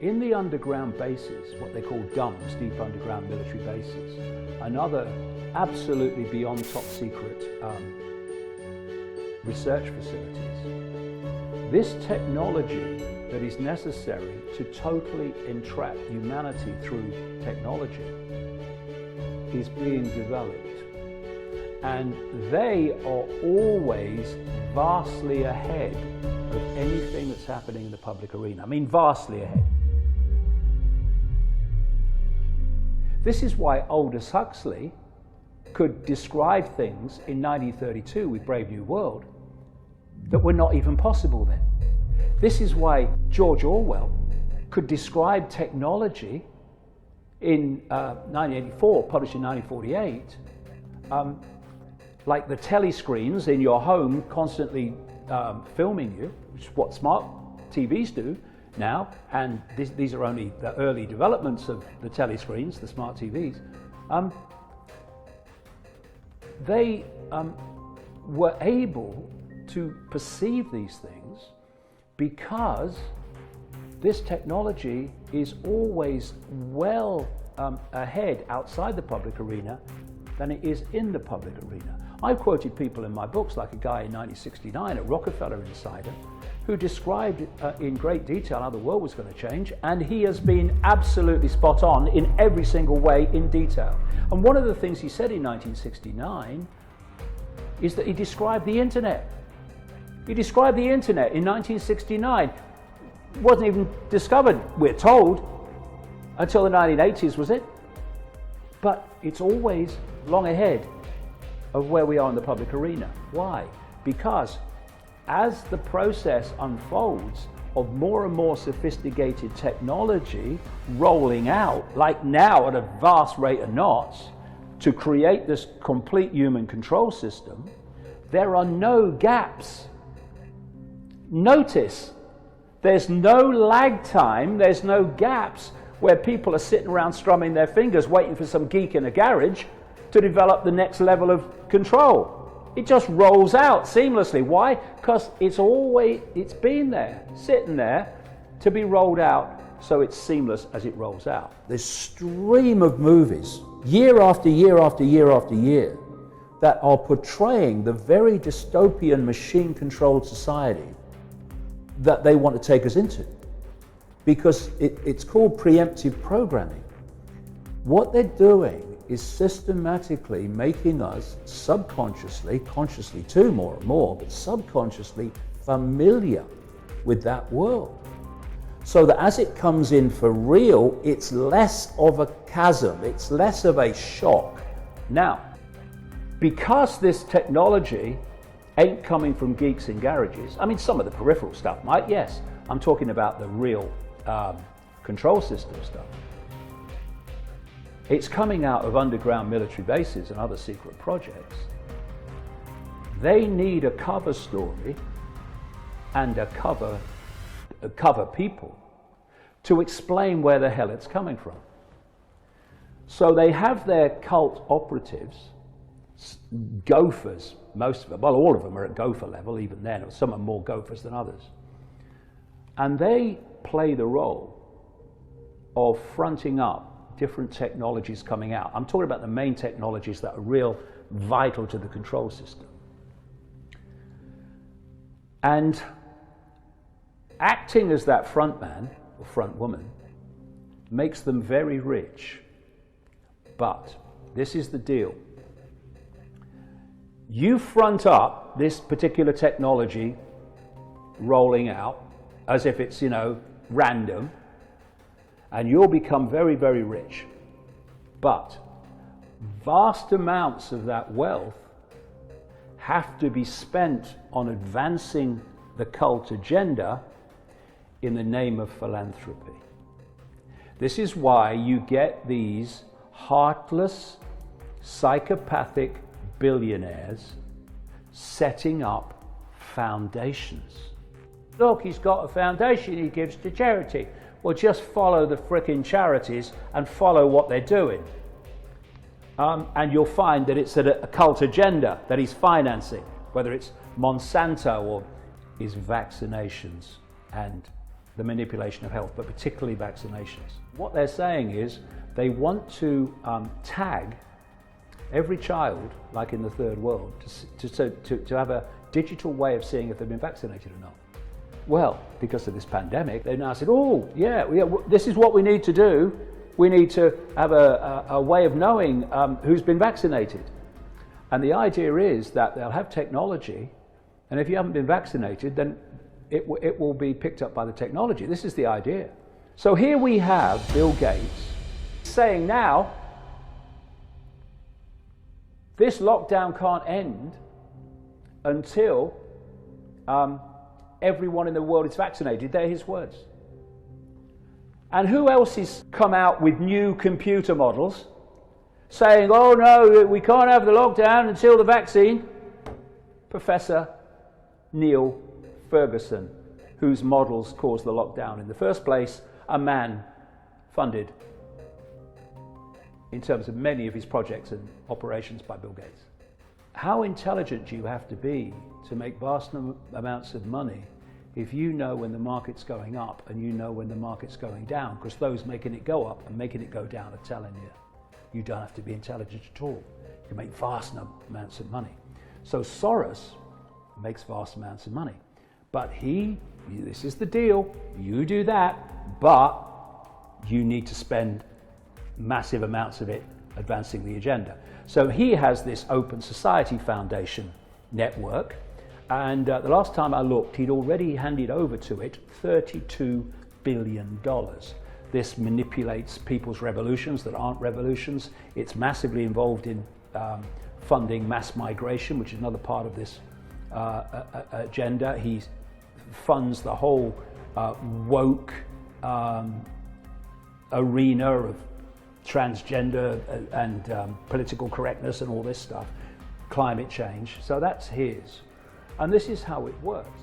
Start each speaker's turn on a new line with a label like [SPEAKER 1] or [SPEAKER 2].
[SPEAKER 1] In the underground bases, what they call DUMBs, deep underground military bases, and other absolutely beyond top secret research facilities, this technology that is necessary to totally entrap humanity through technology is being developed. And they are always vastly ahead of anything that's happening in the public arena. I mean, vastly ahead. This is why Aldous Huxley could describe things in 1932 with Brave New World that were not even possible then. This is why George Orwell could describe technology in 1984, published in 1948, like the telescreens in your home constantly filming you, which is what smart TVs do now, and these are only the early developments of the telescreens, the smart TVs. They were able to perceive these things because this technology is always well ahead outside the public arena than it is in the public arena. I've quoted people in my books, like a guy in 1969 at Rockefeller Insider, who described in great detail how the world was going to change, and he has been absolutely spot on in every single way in detail. And one of the things he said in 1969 is that he described the internet. He described the internet in 1969. It wasn't even discovered, we're told, until the 1980s, was it? But it's always long ahead of where we are in the public arena. Why? Because as the process unfolds of more and more sophisticated technology rolling out, like now at a vast rate of knots, to create this complete human control system, there are no gaps. Notice, there's no lag time, there's no gaps where people are sitting around strumming their fingers waiting for some geek in a garage to develop the next level of control. It just rolls out seamlessly. Why? Because it's been there, sitting there to be rolled out, so it's seamless as it rolls out. This stream of movies, year after year after year after year, that are portraying the very dystopian machine-controlled society that they want to take us into. Because it's called preemptive programming. What they're doing is systematically making us subconsciously, consciously too more and more, but subconsciously familiar with that world. So that as it comes in for real, it's less of a chasm, it's less of a shock. Now, because this technology ain't coming from geeks in garages, I mean, some of the peripheral stuff might, yes. I'm talking about the real control system stuff. It's coming out of underground military bases and other secret projects. They need a cover story and a cover people to explain where the hell it's coming from. So they have their cult operatives, gophers, most of them, well, all of them are at gopher level, even then, or some are more gophers than others. And they play the role of fronting up different technologies coming out. I'm talking about the main technologies that are real vital to the control system. And acting as that front man or front woman makes them very rich. But this is the deal. You front up this particular technology rolling out as if it's, random, and you'll become very, very rich. But vast amounts of that wealth have to be spent on advancing the cult agenda in the name of philanthropy. This is why you get these heartless, psychopathic billionaires setting up foundations. Look, he's got a foundation he gives to charity. Well, just follow the frickin' charities and follow what they're doing. And you'll find that it's a cult agenda that he's financing, whether it's Monsanto or his vaccinations and the manipulation of health, but particularly vaccinations. What they're saying is they want to tag every child, like in the third world, to have a digital way of seeing if they've been vaccinated or not. Well, because of this pandemic, they now said, oh, yeah, this is what we need to do. We need to have a way of knowing who's been vaccinated. And the idea is that they'll have technology, and if you haven't been vaccinated, then it will be picked up by the technology. This is the idea. So here we have Bill Gates saying now, this lockdown can't end until everyone in the world is vaccinated. They're his words. And who else has come out with new computer models saying, oh no, we can't have the lockdown until the vaccine? Professor Neil Ferguson, whose models caused the lockdown in the first place, a man funded in terms of many of his projects and operations by Bill Gates. How intelligent do you have to be to make vast amounts of money if you know when the market's going up and you know when the market's going down? Because those making it go up and making it go down are telling you. You don't have to be intelligent at all. You can make vast amounts of money. So Soros makes vast amounts of money. But this is the deal, you do that, but you need to spend massive amounts of it advancing the agenda. So he has this Open Society Foundation network, and the last time I looked, he'd already handed over to it $32 billion. This manipulates people's revolutions that aren't revolutions. It's massively involved in funding mass migration, which is another part of this agenda. He funds the whole woke arena of transgender and political correctness and all this stuff, climate change. So that's his. And this is how it works.